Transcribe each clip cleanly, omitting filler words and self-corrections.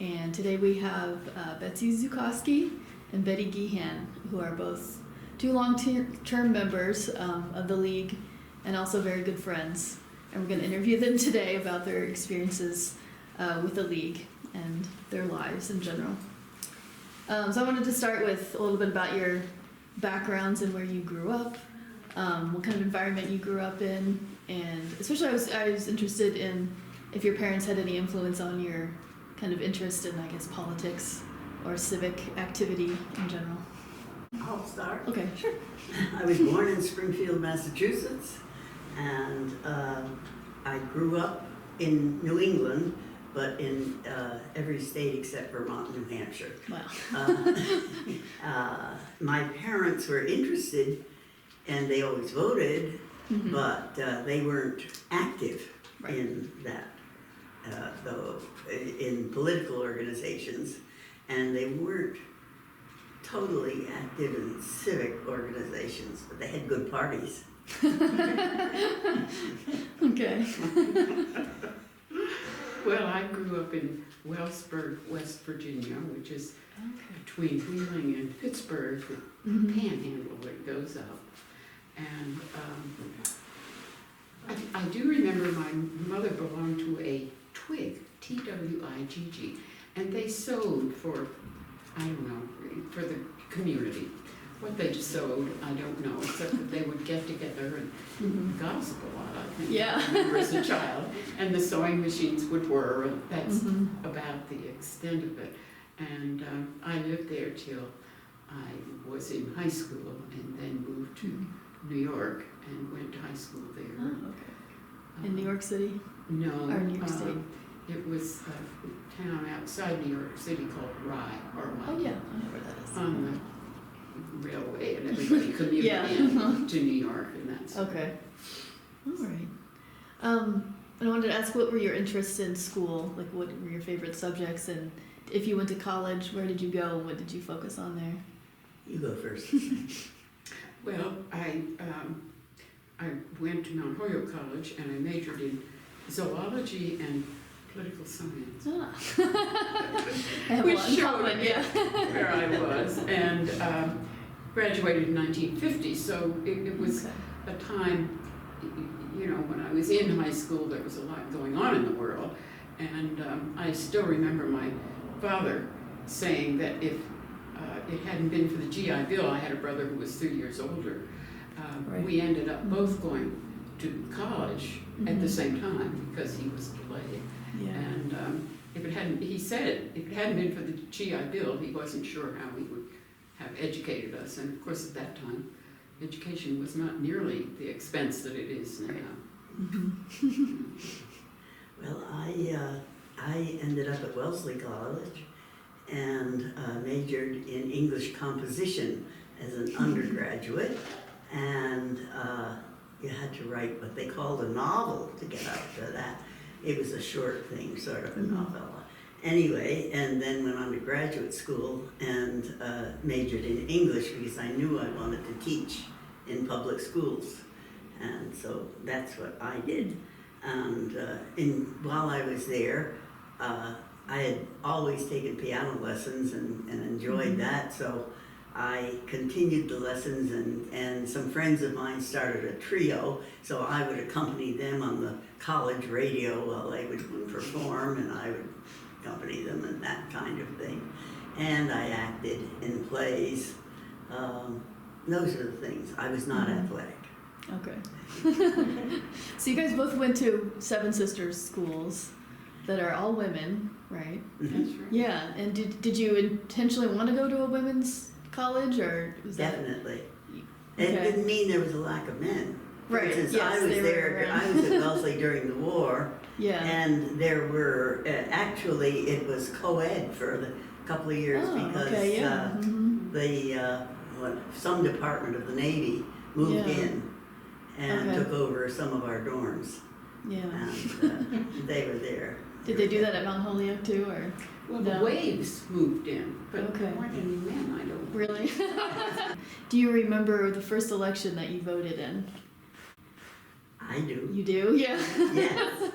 And today we have Betsy Zukoski and Betty Geehan, who are both two long-term members of the league and also very good friends. And we're going to interview them today about their experiences with the league and their lives in general. So I wanted to start with a little bit about your backgrounds and where you grew up, what kind of environment you grew up in, and especially I was interested in if your parents had any influence on your kind of interest in, I guess, politics or civic activity in general. I'll start. Okay, sure. I was born in Springfield, Massachusetts, and I grew up in New England, but in every state except Vermont and New Hampshire. Wow. My parents were interested, and they always voted, Mm-hmm. but they weren't active Right. in that, in political organizations, and they weren't totally active in civic organizations, but they had good parties. Okay. Well, I grew up in Wellsburg, West Virginia, which is between Wheeling and Pittsburgh, the Mhm. panhandle that goes up. And I do remember my mother belonged to a twig, Twigg, and they sewed for, I don't know, for the community. What they sewed, I don't know, except that they would get together and Mhm. gossip a lot, I think. Yeah. I remember as a child, and the sewing machines would whir, and that's Mhm. about the extent of it. And I lived there till I was in high school, and then moved to New York and went to high school there. Oh, okay. In New York City? No. Or New York State? It was a town outside New York City called Rye, or Oh, yeah, I know where that is. on the railway, and everybody commuted Yeah. in to New York, and that's. Okay. All right. And I wanted to ask, what were your interests in school? Like, what were your favorite subjects? And if you went to college, where did you go? What did you focus on there? You go first. Well, I went to Mount Holyoke College, and I majored in zoology and political science. Ah. I have a Which lot in showed common, yeah. where I was, and graduated in 1950, so it was Okay. a time, you know, when I was in high school, there was a lot going on in the world, and I still remember my father saying that if it hadn't been for the GI Bill, I had a brother who was 3 years older, Right. we ended up both going to college at the Mhm. same time because he was delayed. Yeah. And if it hadn't, he said, if it hadn't been for the GI Bill, he wasn't sure how he would have educated us. And of course, at that time, education was not nearly the expense that it is now. Mhm. Well, I ended up at Wellesley College and majored in English composition as an undergraduate, and you had to write what they called a novel to get out of that. It was a short thing, sort of a Mhm. novella. Anyway, and then went on to graduate school and majored in English because I knew I wanted to teach in public schools. And so that's what I did. And while I was there, I had always taken piano lessons and enjoyed Mhm. that. So I continued the lessons, and some friends of mine started a trio, so I would accompany them on the college radio while they would perform, and I would accompany them and that kind of thing. And I acted in plays. Those are the things. I was not Mhm. athletic. Okay. So you guys both went to Seven Sisters schools that are all women, right? Mhm. That's right. Yeah. And did you intentionally want to go to a women's college, or was that? Definitely. Okay. It didn't mean there was a lack of men. For Right, instance, yes, I was they were there. around. I was at Wellesley during the war, Yeah. and there were actually it was co-ed for a couple of years Oh, because okay, yeah. Mhm. some department of the Navy moved Yeah. in and Okay. took over some of our dorms, Yeah. and they were there. Did they do that at Mount Holyoke too, or Well, No. the Waves moved in, but Okay. there weren't any men, I don't. really? Do you remember the first election that you voted in? I do. You do? Yeah. Yes.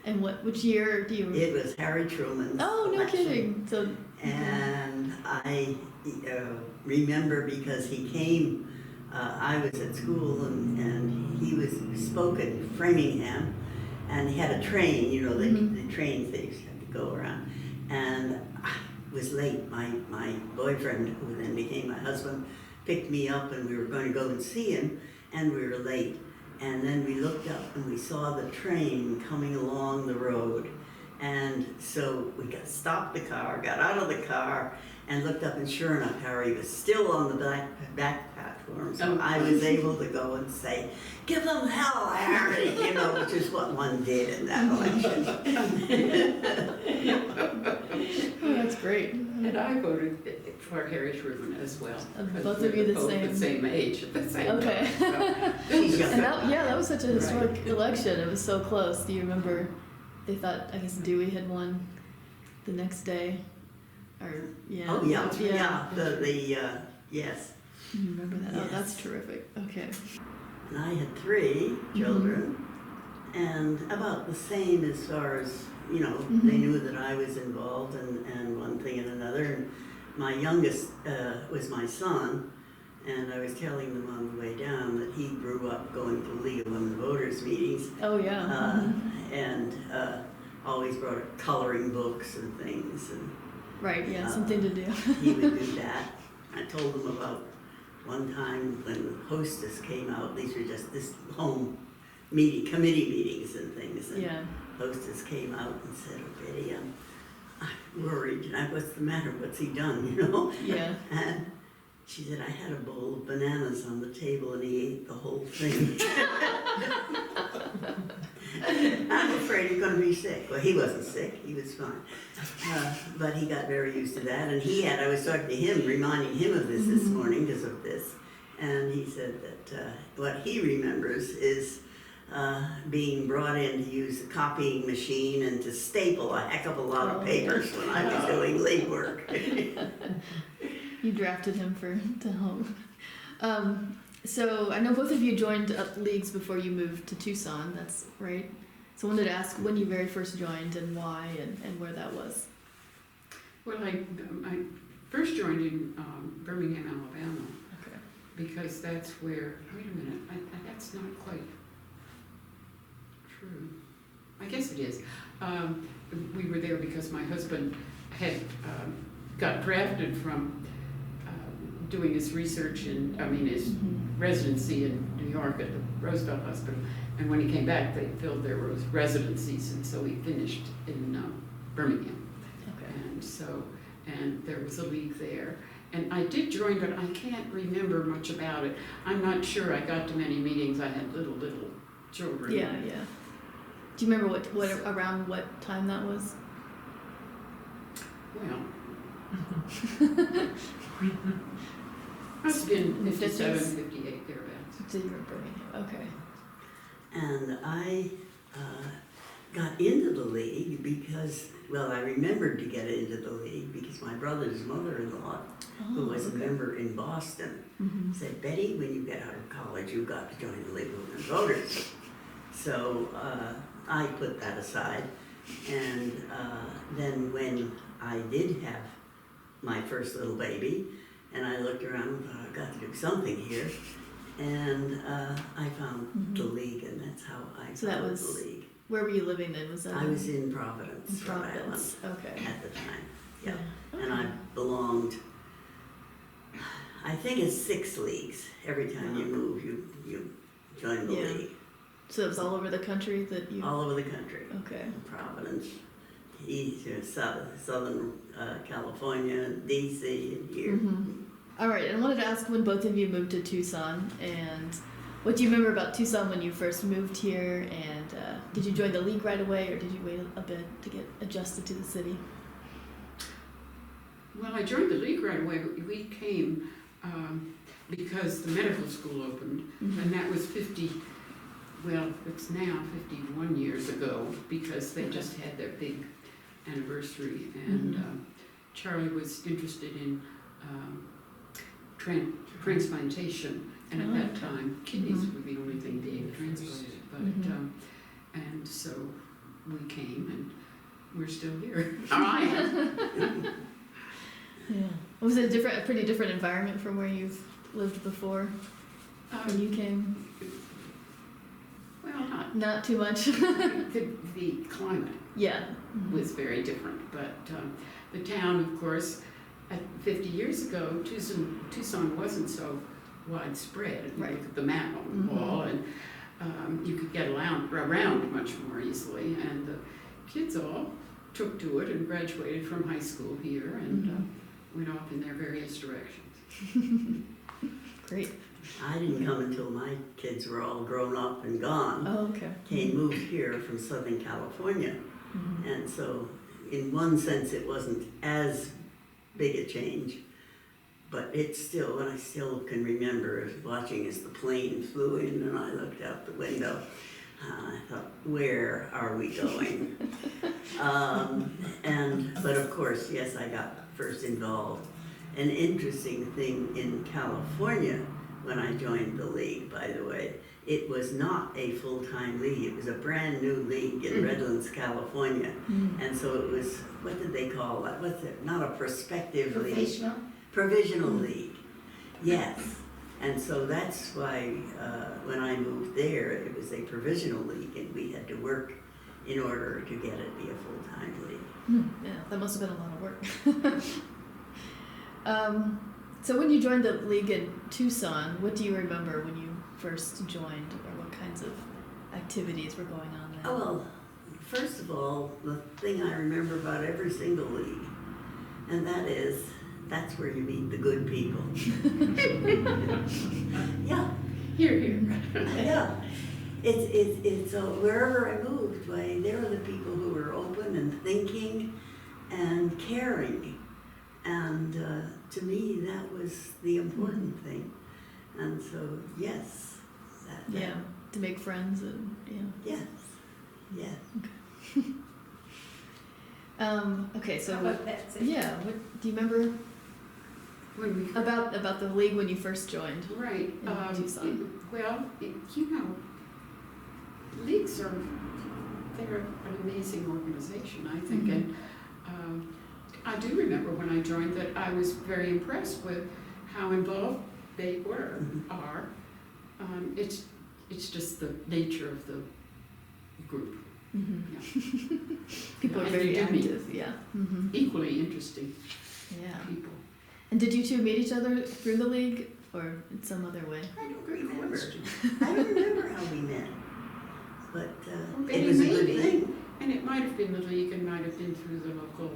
And which year do you? It was Harry Truman's Oh, no election. kidding. So. And I remember because he came, I was at school and he spoke at Framingham, and he had a train, you know, the train things had to go around. And I was late. My boyfriend, who then became my husband, picked me up and we were going to go and see him, and we were late. And then we looked up and we saw the train coming along the road. And so we stopped the car, got out of the car, and looked up, and sure enough, Harry was still on the back platform. So I was able to go and say, "Give them hell, Harry," you know, which is what one did in that election. Oh, that's great. And I voted for Harry Truman as well. Both of you both the the same age at the same Okay. time. So, She's And younger. that was such a historic election. It was so close. Do you remember? They thought, I guess, Dewey had won the next day, or yeah. Oh yeah. Yes. You remember that? Oh, Yes. that's terrific. Okay. And I had 3 children, and about the same as far as, you know, they knew that I was involved and one thing and another. And my youngest was my son, and I was telling them on the way down that he grew up going to League of Women Voters meetings, Oh yeah. and always brought coloring books and things, and Right. Yeah. Something to do. he would do that. I told them about one time when Hostess came out. These were just this home committee meetings and things. And Yeah. Hostess came out and said, "Oh, Betty, I'm worried." And "What's the matter? What's he done?" You know. Yeah. And she said, "I had a bowl of bananas on the table and he ate the whole thing." I'm afraid he's going to be sick. Well, he wasn't sick. He was fine. But he got very used to that. And I was talking to him, reminding him of this morning because of this. And he said that what he remembers is being brought in to use the copying machine and to staple a heck of a lot of papers when I was doing league work. You drafted him to home. So I know both of you joined leagues before you moved to Tucson. That's right. So I wanted to ask when you very first joined and why and where that was. Well, I first joined in Birmingham, Alabama, Okay. because that's where, wait a minute, that's not quite true. I guess it is. We were there because my husband had got drafted from doing his research his residency in New York at the Roosevelt Hospital. And when he came back, they filled their residencies, and so he finished in Birmingham. Okay. And there was a league there. And I did join, but I can't remember much about it. I'm not sure I got to many meetings. I had little children. Yeah. Do you remember what around what time that was? Well, must have been 57, 58, thereabouts. So you were in Birmingham. Okay. And I got into the league because, well, I remembered to get into the league because my brother's mother-in-law, who was a member in Boston, said, "Betty, when you get out of college, you've got to join the League of Women Voters." So I put that aside. And then when I did have my first little baby, and I looked around and thought, I've got to do something here. And I found the league, and that's how I found the league. Where were you living then? Was that? I was in Providence, Rhode Island, Okay. at the time. Yeah. Okay. And I belonged, I think it's 6 leagues. Every time you move, you join the league. So it was all over the country that you... All over the country. Okay. Providence, East, Southern California, D.C., and here. All right, and I wanted to ask when both of you moved to Tucson, and what do you remember about Tucson when you first moved here, and did you join the league right away, or did you wait a bit to get adjusted to the city? Well, I joined the league right away. We came because the medical school opened, and that was it's now 51 years ago, because they just had their big anniversary, and Charlie was interested in transplantation, and at that time kidneys were the only thing being transplanted, but and so we came, and we're still here. I am. Yeah. Was it a pretty different environment from where you've lived before when you came? Well, Not too much. the climate Yeah. was very different, but the town, of course, 50 years ago, Tucson wasn't so widespread. If you Right. look at the map on the wall, and you could get around much more easily, and the kids all took to it and graduated from high school here and went off in their various directions. Great. I didn't come until my kids were all grown up and gone. Oh, okay. Moved here from Southern California. Mm-hmm. And so in one sense it wasn't as big a change, but it's still, and I still can remember watching as the plane flew in and I looked out the window. I thought, where are we going? But of course, yes, I got first involved. An interesting thing in California when I joined the league, by the way, it was not a full-time league. It was a brand new league in Redlands, California. And so it was, what did they call that? What's it? Not a prospective league. Provisional league. Yes. And so that's why when I moved there, it was a provisional league and we had to work in order to get it be a full-time league. Yeah, that must have been a lot of work. So when you joined the league in Tucson, what do you remember when you first joined, or what kinds of activities were going on there? Oh, well, first of all, the thing I remember about every single league, and that is, that's where you meet the good people. Yeah. Here. Yeah. It's wherever I moved, why, there were the people who were open and thinking and caring. And to me, that was the important thing. And so, yes. Yeah, to make friends and, Yes. okay, so How about Betsy? yeah, what do you remember When we about the league when you first joined? Right. in Tucson? Leagues they're an amazing organization, I think. Mhm. And I do remember when I joined that I was very impressed with how involved they are. It's just the nature of the group. Mm-hmm. People are And very you do meet active, yeah. Mm-hmm. Equally interesting Yeah. people. And did you two meet each other through the league or in some other way? I don't Great remember. question. I don't remember how we met. But Maybe, it was a good thing. And it might have been the league and might have been through the local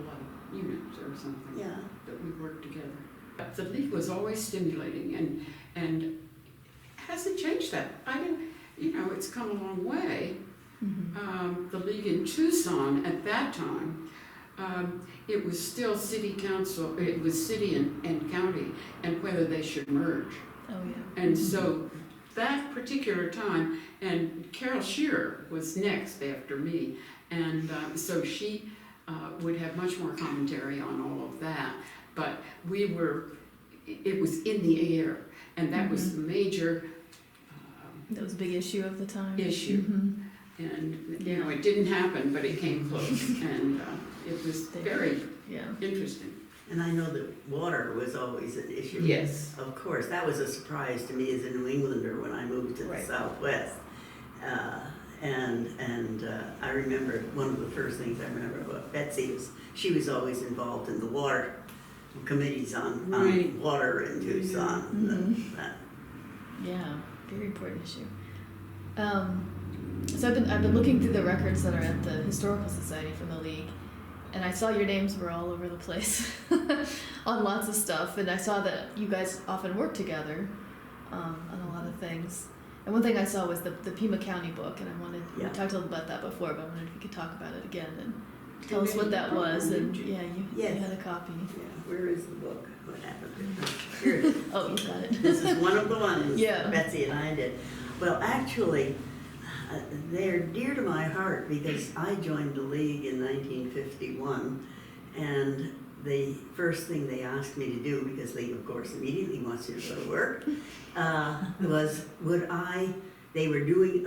unit or something. Yeah. That we worked together. But the league was always stimulating and hasn't changed that. It's come a long way. Mm-hmm. The league in Tucson at that time, it was still city council, it was city and county, and whether they should merge. Oh, yeah. And so that particular time, and Carol Shearer was next after me, and so she would have much more commentary on all of that. But it was in the air, and that was the major That was a big issue of the time. issue. Mm-hmm. And, it didn't happen, but it came close, and it was very interesting. And I know that water was always an issue. Yes. Of course, that was a surprise to me as a New Englander when I moved to the Right. Southwest. I remember one of the first things I remember about Betsy was she was always involved in the water committees on Right. water in Tucson. Mhm. That- Yeah, very important issue. So I've been looking through the records that are at the Historical Society from the league, and I saw your names were all over the place on lots of stuff, and I saw that you guys often work together on a lot of things. And one thing I saw was the Pima County book, and we talked a little about that before, but I wondered if you could talk about it again and tell us what that was. And you had a copy. Yeah, where is the book? What happened to it? Here it is. Oh, you got it. This is one of the ones Yeah. that Betsy and I did. Well, actually, they're dear to my heart because I joined the league in 1951, and the first thing they asked me to do, because they, of course, immediately wants you to go to work, was they were doing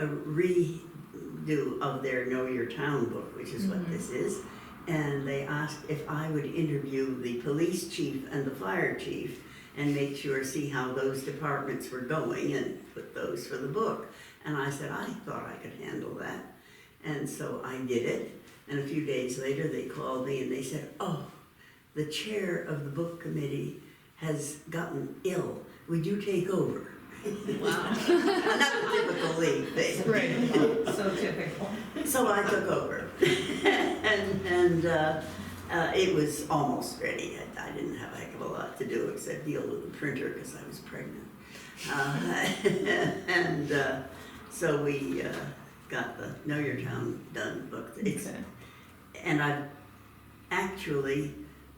do of their Know Your Town book, which is what this is. And they asked if I would interview the police chief and the fire chief and make sure, see how those departments were going and put those for the book. And I said, I thought I could handle that. And so I did it. And a few days later, they called me and they said, oh, the chair of the book committee has gotten ill. Would you take over? Wow. Another typical league thing. Right. So typical. So I took over. and it was almost ready. I didn't have a heck of a lot to do except deal with the printer because I was pregnant. So we got the Know Your Town done book. And I've actually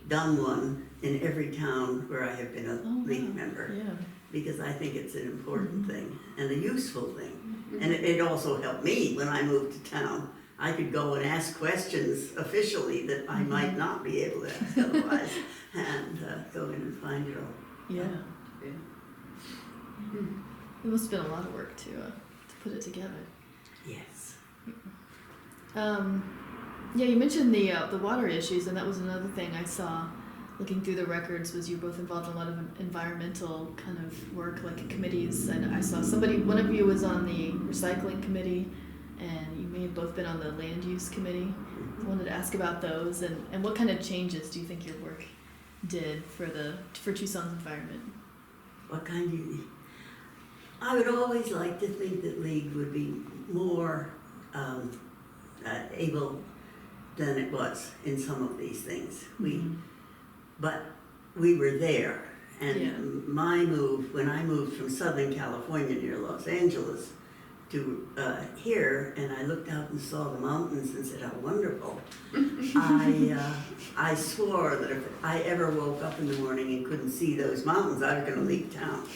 done one in every town where I have been a league member. Yeah. Because I think it's an important thing and a useful thing. And it also helped me when I moved to town. I could go and ask questions officially that I might not be able to ask otherwise, and go in and find it all. Yeah. It must have been a lot of work to put it together. Yes. Yeah, you mentioned the water issues, and that was another thing I saw looking through the records. Was you both involved in a lot of environmental kind of work, like committees? And I saw one of you was on the recycling committee, and you may have both been on the land use committee. I wanted to ask about those, and what kind of changes do you think your work did for Tucson's environment? What kind do you? I would always like to think that League would be more able than it was in some of these things. But we were there, and my move, when I moved from Southern California near Los Angeles to here, and I looked out and saw the mountains and said, how wonderful. I swore that if I ever woke up in the morning and couldn't see those mountains, I was going to leave town.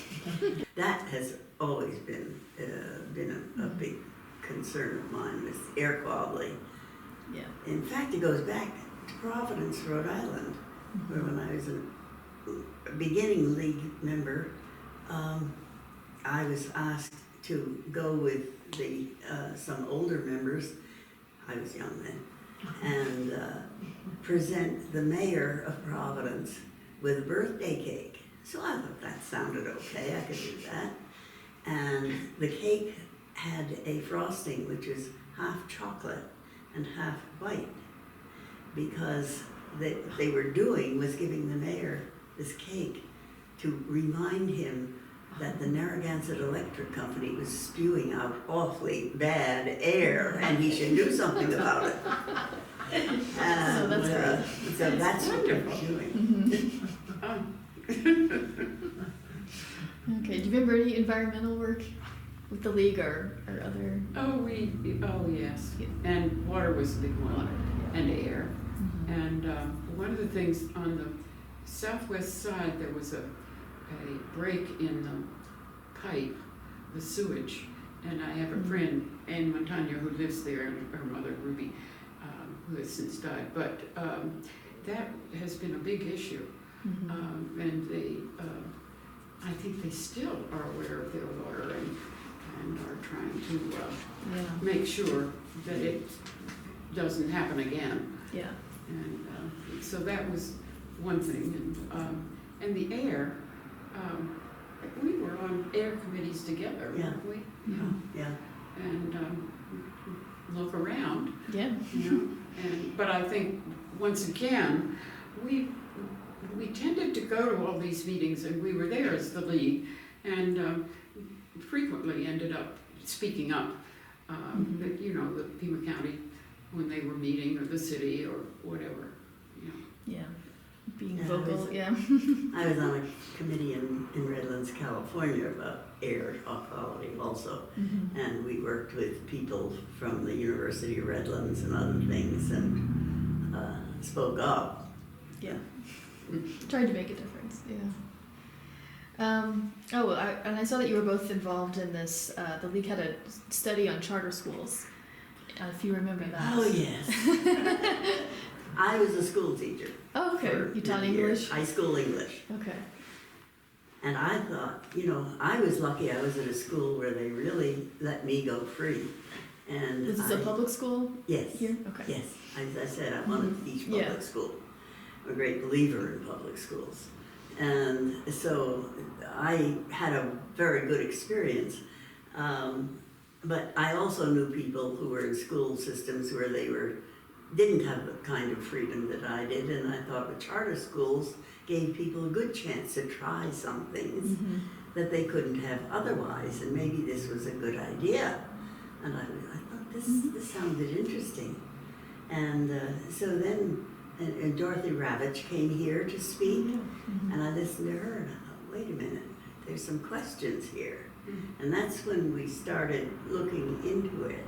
That has always been a big concern of mine, this air quality. Yeah. In fact, it goes back to Providence, Rhode Island, where when I was a beginning league member, I was asked to go with some older members, I was young then, and present the mayor of Providence with a birthday cake. So I thought that sounded okay, I could do that. And the cake had a frosting which was half chocolate and half white, because they were doing was giving the mayor this cake to remind him that the Narragansett Electric Company was spewing out awfully bad air, and he should do something about it. So that's great. So that's what we're doing. Okay. Do you remember any environmental work with the league or other? Oh yes, and water was a big one, and air. And one of the things on the southwest side, there was a break in the pipe, the sewage, and I have a friend, Anne Montagna, who lives there, and her mother, Ruby, who has since died. But that has been a big issue, and they, I think they still are aware of their water and are trying to make sure that it doesn't happen again. Yeah. And so that was one thing. And the air, we were on air committees together, weren't we? Yeah. And look around. Yeah. You know, but I think once again, we tended to go to all these meetings, and we were there as the league, and frequently ended up speaking up. But, you know, the Pima County, when they were meeting, or the city, or whatever. You know. Yeah. Being vocal. I was on a committee in Redlands, California about air quality also, and we worked with people from the University of Redlands and other things, and spoke up. Yeah. Tried to make a difference. Yeah. And I saw that you were both involved in this. The league had a study on charter schools. If you remember that. Oh yes. I was a school teacher. Oh, okay. You taught English? High school English. Okay. And I thought, you know, I was lucky I was at a school where they really let me go free. And Was this a public school Yes. here? Okay. Yes, as I said, I wanted to teach Yeah. public school. I'm a great believer in public schools. And so I had a very good experience. But I also knew people who were in school systems where didn't have the kind of freedom that I did, and I thought the charter schools gave people a good chance to try some things that they couldn't have otherwise, and maybe this was a good idea. And I thought this sounded interesting. And so then and Dorothy Ravitch came here to speak, and I listened to her, and I thought, wait a minute, there's some questions here. And that's when we started looking into it.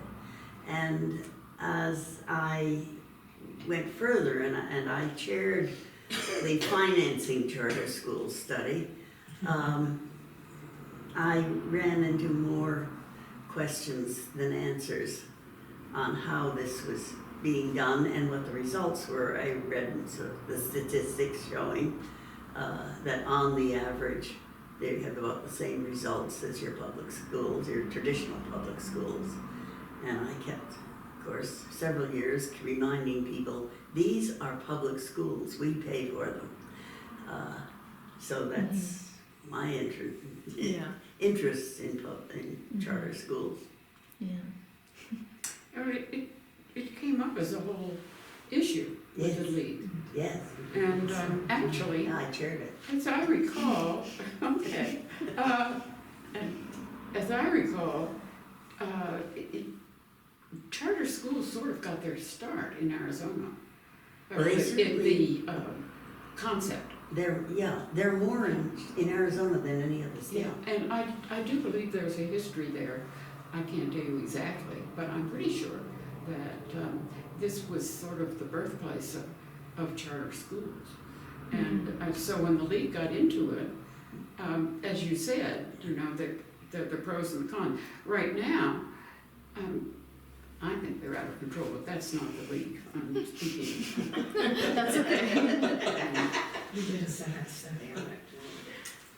And as I went further, and I chaired the financing charter school study, I ran into more questions than answers on how this was being done and what the results were. I read the statistics showing that on the average, they have about the same results as your public schools, your traditional public schools. And I kept, of course, several years reminding people, these are public schools, we pay for them. So that's my interest in charter schools. Yeah. It came up as a whole issue with the league. Yes. And actually, Yeah, I chaired it. as I recall, okay, and as I recall, charter schools sort of got their start in Arizona. Well, they in the concept. They're more in Arizona than any other state. Yeah, and I do believe there's a history there. I can't tell you exactly, but I'm pretty sure that this was sort of the birthplace of charter schools. And so when the league got into it, as you said, you know, the pros and the cons. Right now, I think they're out of control, but that's not the league I'm speaking. That's okay. We did a second study on it.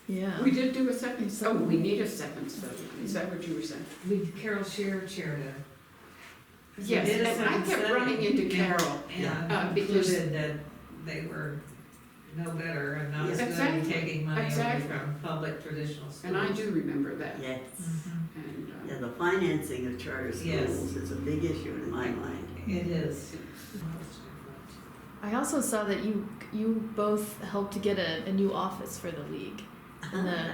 Yeah. We did do a second, we need a second study. Is that what you were saying? Carol Shearer chaired it. Yes, We did a and I second kept study, running into Carol. and because- concluded that they were no better and not as good Exactly, at taking money away exactly. from public traditional schools. And I do remember that. Yes. Mhm. And, Yeah, the financing of charter Yes. schools is a big issue in my mind. It is. I also saw that you both helped to get a new office for the league in the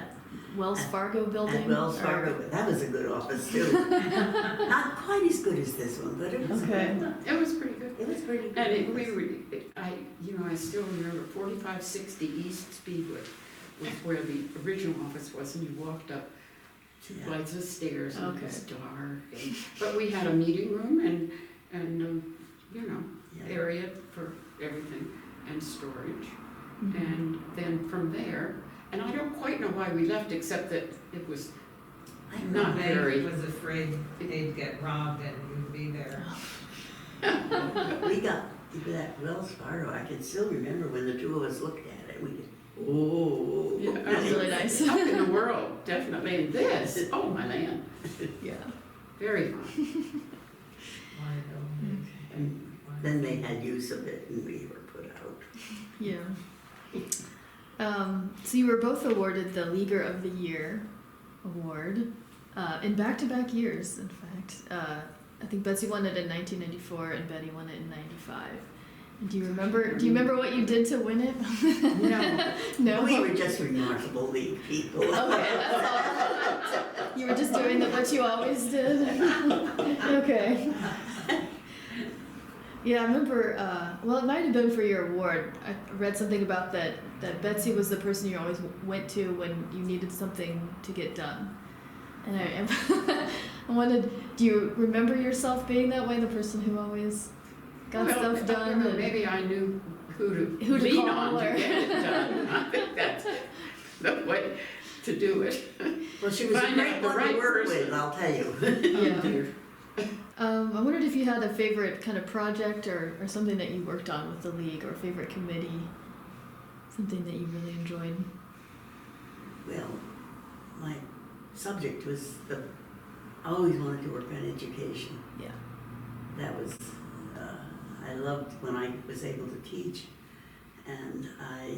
Wells Fargo building. At Wells Fargo, that was a good office too. Not quite as good as this one, but it was Okay. good. it was pretty good. It was pretty good. And I still remember 4560 East Speedway was where the original office was, and you walked up two Yeah. flights of stairs, and Okay. it was dark. But we had a meeting room and Yeah. area for everything and storage. Mhm. And then from there, and I don't quite know why we left, except that it was I not They very. was afraid they'd get robbed and you'd be there. We got to that Wells Fargo, I can still remember when the two of us looked at it, we did, oh. Yeah, that was really nice. Up in the world, definitely. And this, oh my land, Yeah. very fun. Wanted to- And then they had use of it and we were put out. Yeah. So you were both awarded the Leaguer of the Year award in back-to-back years, in fact. I think Betsy won it in 1994 and Betty won it in 95. Do you remember what you did to win it? No. No? We were just remarkable league people. Okay, that's all. You were just doing what you always did? Okay. Yeah, I remember, it might have been for your award. I read something about that Betsy was the person you always went to when you needed something to get done. And I wanted, do you remember yourself being that way, the person who always got stuff done? And Maybe I knew who to Who to lean call on or- to get it done. I think that's the way to do it. Well, she was a Find great out the one right to work person. with, I'll tell you. Yeah. Dear. I wondered if you had a favorite kind of project or something that you worked on with the league, or favorite committee, something that you really enjoyed. Well, my subject was the always wanted to work on education. Yeah. That was, I loved when I was able to teach, and I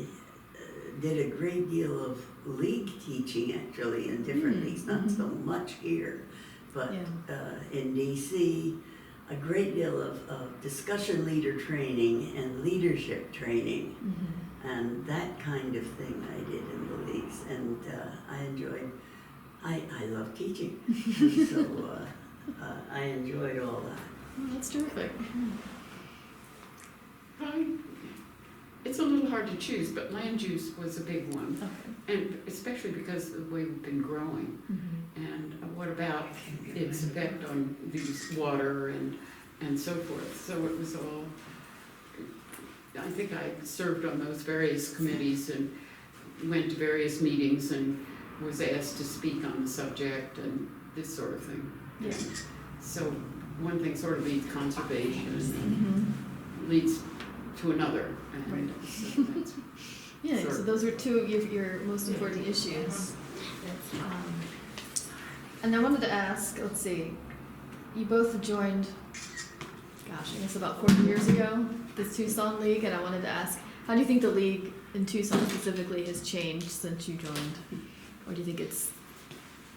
did a great deal of league teaching actually in different leagues, not so much here, but in DC, a great deal of discussion leader training and leadership training, and that kind of thing I did in the leagues, and I love teaching, and so I enjoyed all that. Oh, that's terrific. It's a little hard to choose, but land use was a big one, Okay. and especially because of the way we've been growing. And what about its effect on the water and so forth? So it was all, I think I served on those various committees and went to various meetings and was asked to speak on the subject and this sort of thing. Yeah. So one thing sort of leads conservation and leads to another. And so that's Yeah, sort so of- those were two of your most important issues. And I wanted to ask, let's see, you both joined, gosh, I guess about 40 years ago, the Tucson League, and I wanted to ask, how do you think the league in Tucson specifically has changed since you joined? Or do you think it's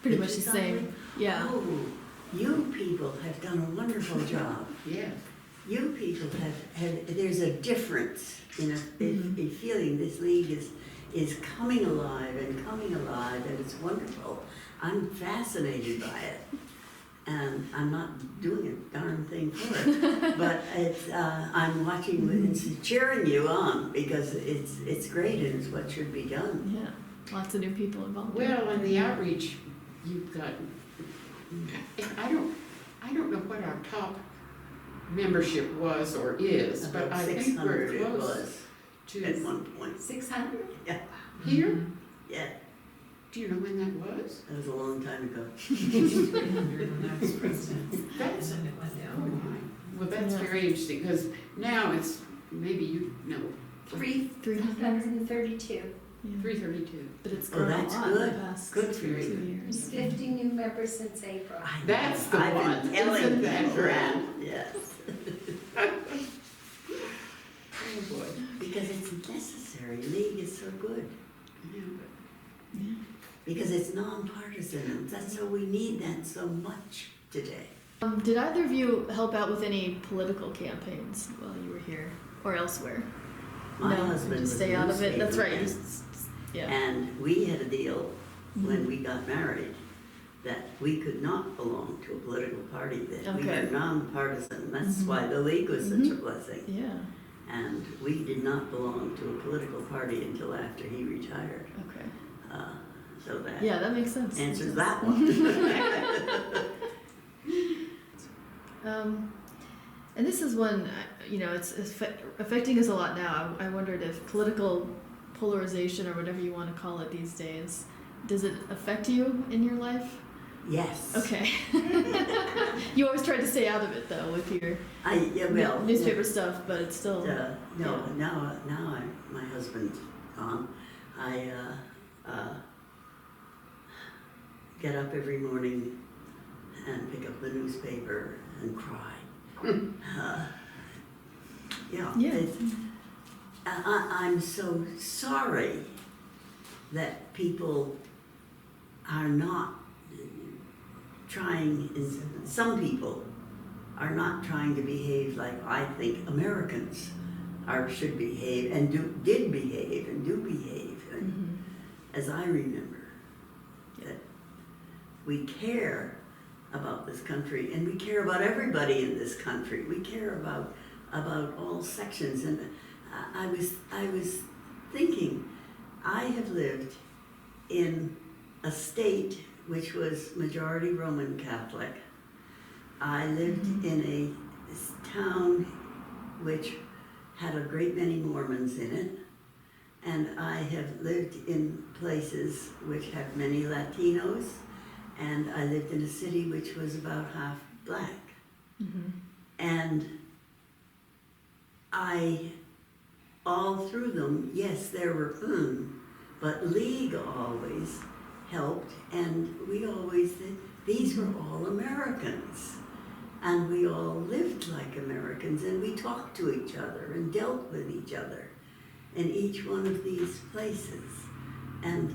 pretty much the Tucson same? League? Yeah. Oh, you people have done a wonderful job. Yes. You people have there's a difference in a feeling this league is coming alive, and it's wonderful. I'm fascinated by it, and I'm not doing a darn thing for it, but it's, I'm watching and cheering you on, because it's great and it's what should be done. Yeah, lots of new people involved. Well, and the outreach you've got, I don't know what our top membership was or is, but About I think 600 we're it close was at to one point. 600? here. Yeah, Do you know when that was? that was a long time ago. 300 when I was president. That's, And then it went oh down. my, well, that's Yeah. very interesting, because now it's, maybe you know, 300. 332. Yeah. 332. But it's Oh, grown that's a lot in the good. past Good for 2 you. years. 50 new members since April. I know. That's the I've one. been telling Isn't that people that. grand? Yes. Oh boy. Because it's necessary. League is so good. Yeah, Yeah. Because it's nonpartisan, and that's so we need that so much today. Did either of you help out with any political campaigns while you were here or elsewhere? My No, husband just was stay a out of it. That's right. newspaperman, Yeah. and we had a deal when Mhm. we got married that we could not belong to a political party, that we Okay. were nonpartisan. That's Mhm. why the league was such a Mhm. blessing. Yeah. And we did not belong to a political party until after he retired. Okay. So that Yeah, that makes sense. answers that one. And this is one, you know, it's affecting us a lot now. I wondered if political polarization or whatever you want to call it these days, does it affect you in your life? Yes. Okay. You always try to stay out of it though with your newspaper stuff, but it's still. No, now my husband's gone. I get up every morning and pick up the newspaper and cry. Yeah. Yeah. I'm so sorry that people are not trying, some people are not trying to behave like I think Americans should behave and did behave and do behave. And Mhm. as I remember, that we care about this country, and we care about everybody in this country. We care about all sections. And I was thinking, I have lived in a state which was majority Roman Catholic. I lived in a town which had a great many Mormons in it. And I have lived in places which have many Latinos, and I lived in a city which was about half black. Mhm. And all through them, yes, there were but League always helped, and we always said, these were all Americans. And we all lived like Americans, and we talked to each other and dealt with each other in each one of these places. And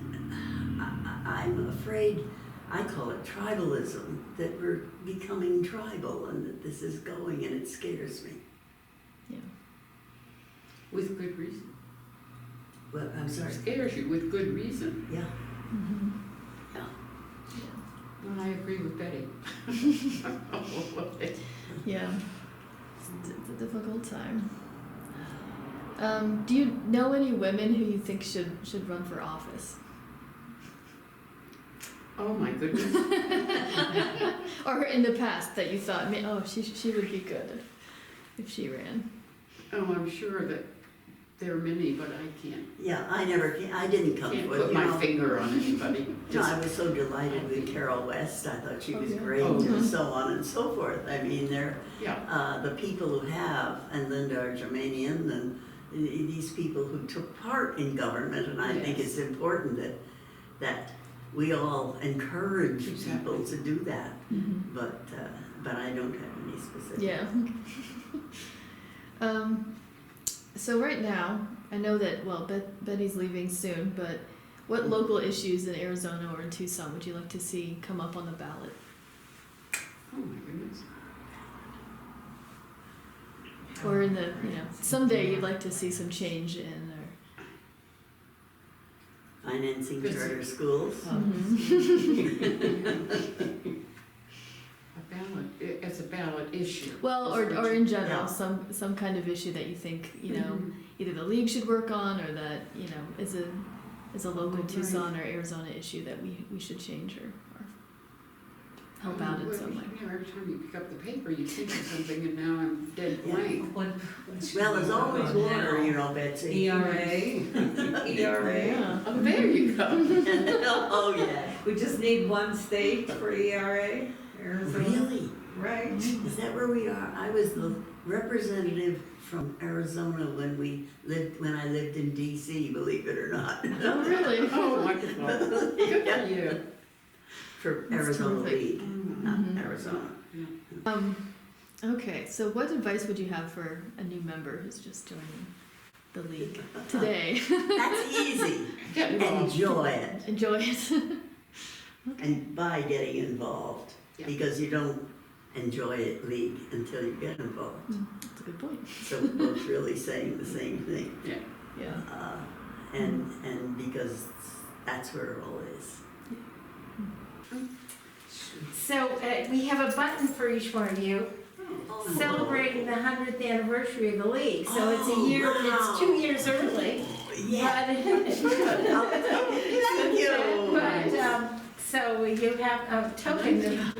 I'm afraid, I call it tribalism, that we're becoming tribal and that this is going, and it scares me. Yeah. With good reason. Well, I'm sorry. It scares you with good reason. Yeah. Mm-hmm. Yeah. Yeah. Well, I agree with Betty. Yeah. It's a difficult time. Do you know any women who you think should run for office? Oh my goodness. Or in the past that you thought, oh, she would be good if she ran. Oh, I'm sure that there are many, but I can't. Yeah, I didn't come Can't forward. put my finger on anybody. No, I was so delighted with Carol West. I thought she was Okay. great, Oh. and so on and so forth. I mean, Yeah. the people who have, and Linda Arjamanian, and these people who took part in government, and I think Yes. it's important that we all encourage Exactly. people to do that. Mm-hmm. But I don't have any specifics. Yeah. So right now, I know that, well, Betty's leaving soon, but what local issues in Arizona or in Tucson would you like to see come up on the ballot? Oh my goodness. Or in the, someday you'd like to see some change in, or... Financing Good. charter schools. A ballot, as a ballot issue. Well, Is what or you- in general, Yeah. some kind of issue that you think, Mhm. either the league should work on, or that, is a local Right. Tucson or Arizona issue that we should change or help out in Well, some way. Every time you pick up the paper, you think of something, and now I'm dead Yeah. blank. Well, there's always water, Betsy. ERA. ERA. Yeah. Oh, there you go. Oh, yeah. We just need one state for ERA, Arizona. Really? Right. Is that where we are? I was the representative from Arizona when I lived in DC, believe it or not. Oh, really? Oh, wonderful. Good Yeah. for you. For That's Arizona terrific. League, not Mhm. Arizona. Okay, so what advice would you have for a new member who's just joining the league today? That's easy. Get involved. Enjoy it. Enjoy it. And by getting involved, Yeah. because you don't enjoy it league until you get involved. That's a good point. So we're both really saying the same thing. Yeah. And because that's where it all is. So we have a button for each one of you celebrating the 100th anniversary of the league. So it's Oh, a year, wow. it's 2 years early. Yeah. Thank you. But so you have a token of,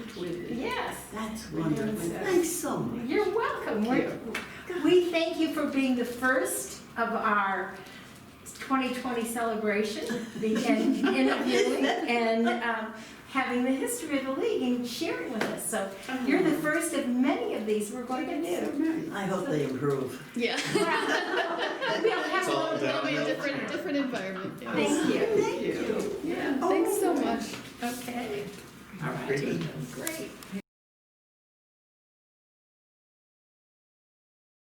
yes, That's wonderful. Yeah. Thanks so much. you're welcome. Thank We thank you for being the first of our 2020 celebration, and interviewing and having the history of the league and sharing with us. So you're the first of many of these we're going to do. I hope they improve. Yeah. We'll have a little It'll be a bit different environment. Yeah. Thank you. Thank you. Yeah. Thanks so much. Okay. Pretty. Great.